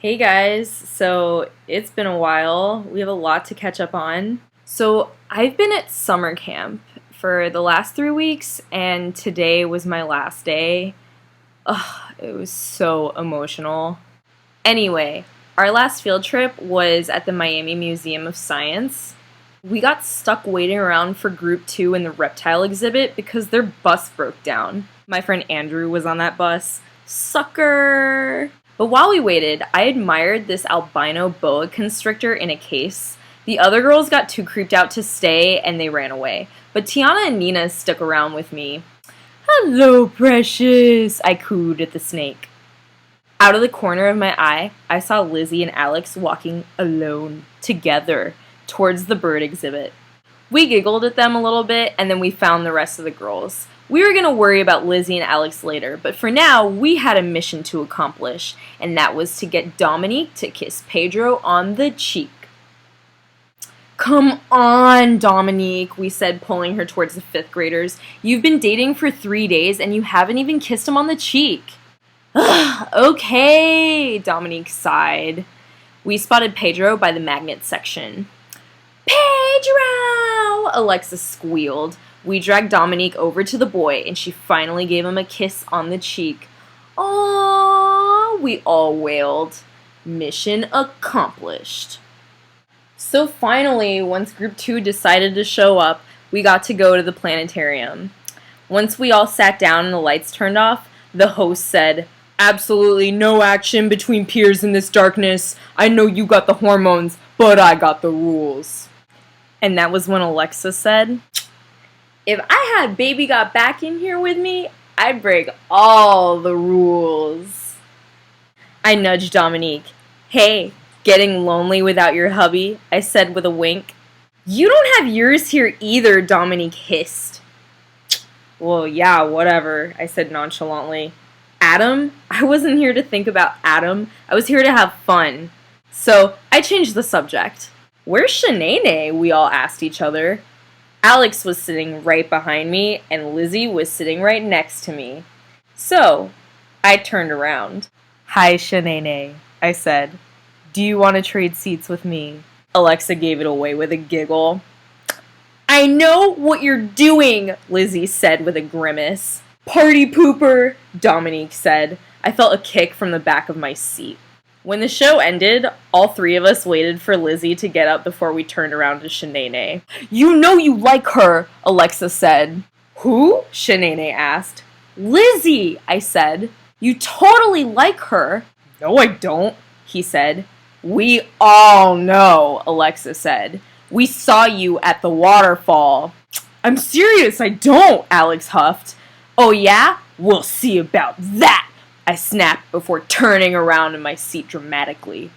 Hey guys, so it's been a while. We have a lot to catch up on. So I've been at summer camp for the last 3 weeks, and today was my last day. Ugh, it was so emotional. Anyway, our last field trip was at the Miami Museum of Science. We got stuck waiting around for group 2 in the reptile exhibit because their bus broke down. My friend Andrew was on that bus. Sucker! But while we waited, I admired this albino boa constrictor in a case. The other girls got too creeped out to stay and they ran away. But Tiana and Nina stuck around with me. "Hello, precious," I cooed at the snake. Out of the corner of my eye, I saw Lizzie and Alex walking alone, together, towards the bird exhibit. We giggled at them a little bit, and then we found the rest of the girls. We were going to worry about Lizzie and Alex later, but for now, we had a mission to accomplish, and that was to get Dominique to kiss Pedro on the cheek. "Come on, Dominique," we said, pulling her towards the 5th graders. "You've been dating for 3 days, and you haven't even kissed him on the cheek." "Ugh, okay," Dominique sighed. We spotted Pedro by the magnet section. "Pedro!" Alexa squealed. We dragged Dominique over to the boy, and she finally gave him a kiss on the cheek. "Aww," we all wailed. Mission accomplished. So finally, once Group 2 decided to show up, we got to go to the planetarium. Once we all sat down and the lights turned off, the host said, "Absolutely no action between peers in this darkness. I know you got the hormones, but I got the rules." And that was when Alexa said, "If I had Baby Got Back in here with me, I'd break all the rules." I nudged Dominique. "Hey, getting lonely without your hubby?" I said with a wink. "You don't have yours here either," Dominique hissed. "Well, yeah, whatever," I said nonchalantly. "Adam? I wasn't here to think about Adam. I was here to have fun." So I changed the subject. "Where's Shanae?" we all asked each other. Alex was sitting right behind me, and Lizzie was sitting right next to me. So I turned around. "Hi, Shanae," I said. "Do you want to trade seats with me?" Alexa gave it away with a giggle. "I know what you're doing," Lizzie said with a grimace. "Party pooper," Dominique said. I felt a kick from the back of my seat. When the show ended, all 3 of us waited for Lizzie to get up before we turned around to Shanae. "You know you like her," Alexa said. "Who?" Shanae asked. "Lizzie," I said. "You totally like her." "No, I don't," he said. "We all know," Alexa said. "We saw you at the waterfall." "I'm serious, I don't," Alex huffed. "Oh yeah? We'll see about that," I snapped before turning around in my seat dramatically.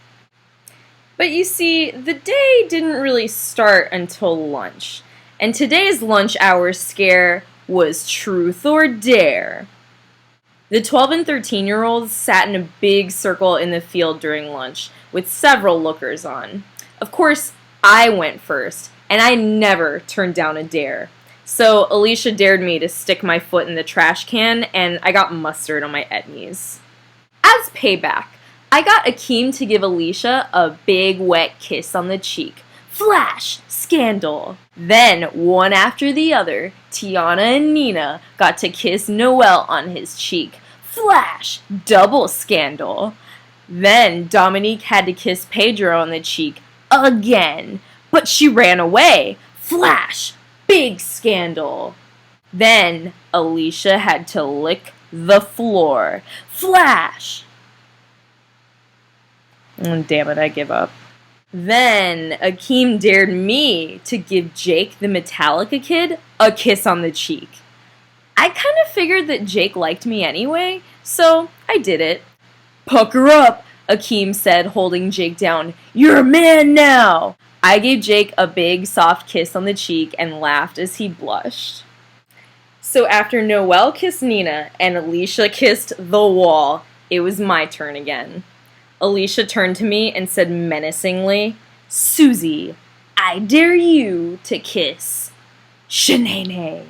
But you see, the day didn't really start until lunch, and today's lunch hour scare was truth or dare. The 12 and 13-year-olds sat in a big circle in the field during lunch, with several lookers on. Of course, I went first, and I never turned down a dare. So Alicia dared me to stick my foot in the trash can, and I got mustard on my etnies. As payback, I got Akeem to give Alicia a big wet kiss on the cheek. Flash! Scandal! Then, one after the other, Tiana and Nina got to kiss Noel on his cheek. Flash! Double scandal! Then Dominique had to kiss Pedro on the cheek again, but she ran away. Flash! Big scandal! Then Alicia had to lick the floor. Flash! Oh, damn it, I give up. Then Akeem dared me to give Jake, the Metallica kid, a kiss on the cheek. I kind of figured that Jake liked me anyway, so I did it. "Pucker up," Akeem said, holding Jake down. "You're a man now." I gave Jake a big, soft kiss on the cheek and laughed as he blushed. So after Noel kissed Nina and Alicia kissed the wall, it was my turn again. Alicia turned to me and said menacingly, "Susie, I dare you to kiss Shanae."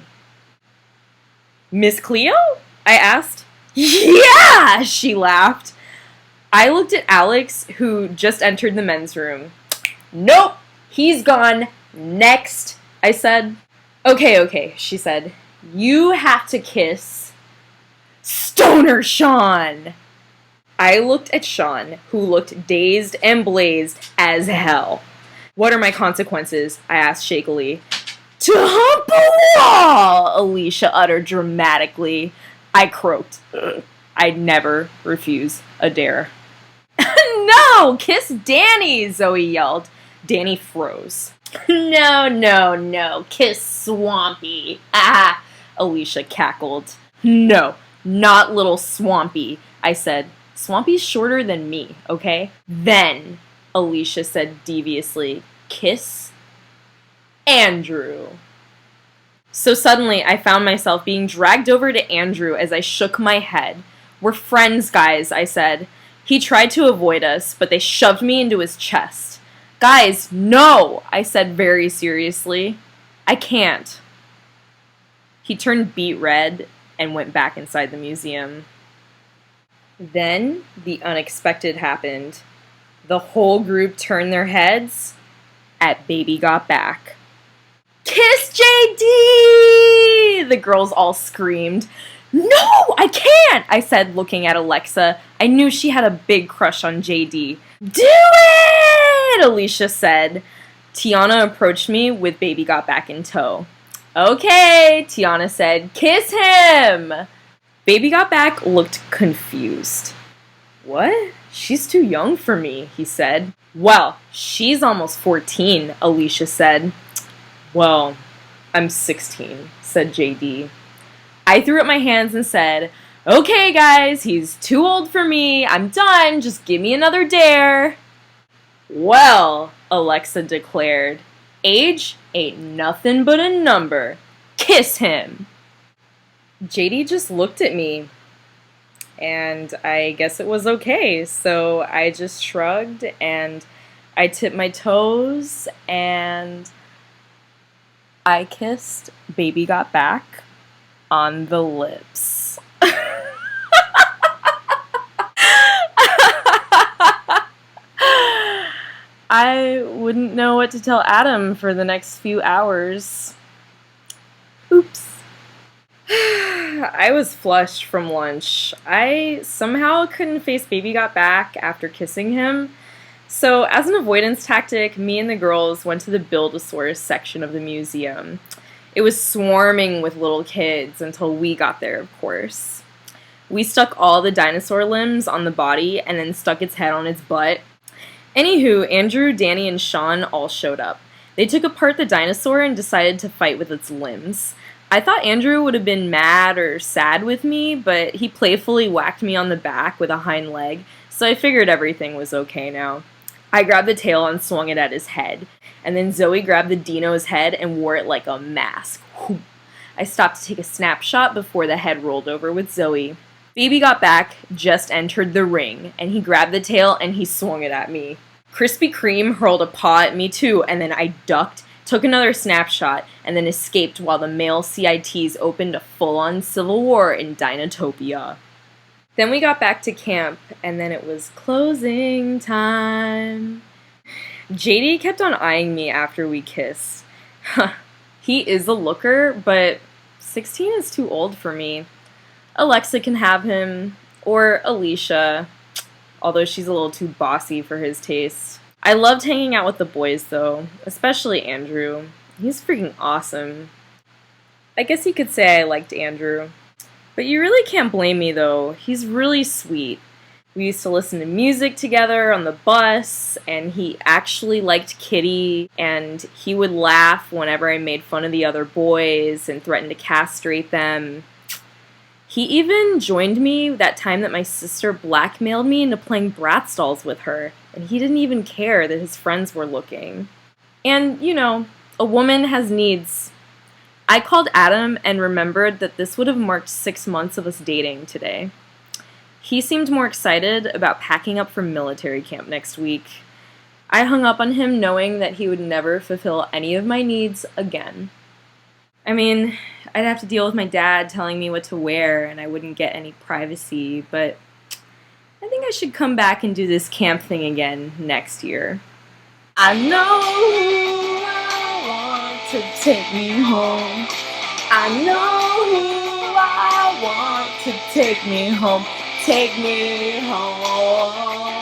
"Miss Cleo?" I asked. "Yeah!" she laughed. I looked at Alex, who just entered the men's room. Nope, he's gone. Next, I said. Okay, she said. You have to kiss Stoner Sean. I looked at Sean, who looked dazed and blazed as hell. What are my consequences? I asked shakily. To hump a wall, Alicia uttered dramatically. I croaked. I'd never refuse a dare. No, kiss Danny, Zoe yelled. Danny froze. No, kiss Swampy. Ah, Alicia cackled. No, not little Swampy, I said. Swampy's shorter than me, okay? Then, Alicia said deviously, kiss Andrew. So suddenly, I found myself being dragged over to Andrew as I shook my head. We're friends, guys, I said. He tried to avoid us, but they shoved me into his chest. Guys, no, I said very seriously. I can't. He turned beet red and went back inside the museum. Then the unexpected happened. The whole group turned their heads at Baby Got Back. Kiss JD! The girls all screamed. No, I can't, I said, looking at Alexa. I knew she had a big crush on JD. Do it, Alicia said. Tiana approached me with Baby Got Back in tow. Okay, Tiana said, kiss him. Baby Got Back looked confused. What? She's too young for me, he said. Well, she's almost 14, Alicia said. Well, I'm 16, said JD. I threw up my hands and said, okay, guys, he's too old for me. I'm done. Just give me another dare. Well, Alexa declared, age ain't nothing but a number. Kiss him. JD just looked at me, and I guess it was okay. So I just shrugged, and I tipped my toes, and I kissed Baby Got Back on the lips. I wouldn't know what to tell Adam for the next few hours. Oops. I was flushed from lunch. I somehow couldn't face Baby Got Back after kissing him. So as an avoidance tactic, me and the girls went to the Build-A-Saurus section of the museum. It was swarming with little kids until we got there, of course. We stuck all the dinosaur limbs on the body and then stuck its head on its butt. Anywho, Andrew, Danny, and Sean all showed up. They took apart the dinosaur and decided to fight with its limbs. I thought Andrew would have been mad or sad with me, but he playfully whacked me on the back with a hind leg, so I figured everything was okay now. I grabbed the tail and swung it at his head, and then Zoe grabbed the dino's head and wore it like a mask. Whew. I stopped to take a snapshot before the head rolled over with Zoe. Baby Got Back just entered the ring, and he grabbed the tail and he swung it at me. Krispy Kreme hurled a paw at me too, and then I ducked, took another snapshot, and then escaped while the male CITs opened a full-on civil war in Dinotopia. Then we got back to camp, and then it was closing time. JD kept on eyeing me after we kissed. He is a looker, but 16 is too old for me. Alexa can have him, or Alicia, although she's a little too bossy for his taste. I loved hanging out with the boys, though, especially Andrew. He's freaking awesome. I guess you could say I liked Andrew. But you really can't blame me, though. He's really sweet. We used to listen to music together on the bus, and he actually liked Kitty, and he would laugh whenever I made fun of the other boys and threatened to castrate them. He even joined me that time that my sister blackmailed me into playing Bratz dolls with her, and he didn't even care that his friends were looking. And, you know, a woman has needs. I called Adam and remembered that this would have marked 6 months of us dating today. He seemed more excited about packing up for military camp next week. I hung up on him knowing that he would never fulfill any of my needs again. I mean, I'd have to deal with my dad telling me what to wear and I wouldn't get any privacy, but I think I should come back and do this camp thing again next year. I know who I want to take me home. I know who I want to take me home. Take me home.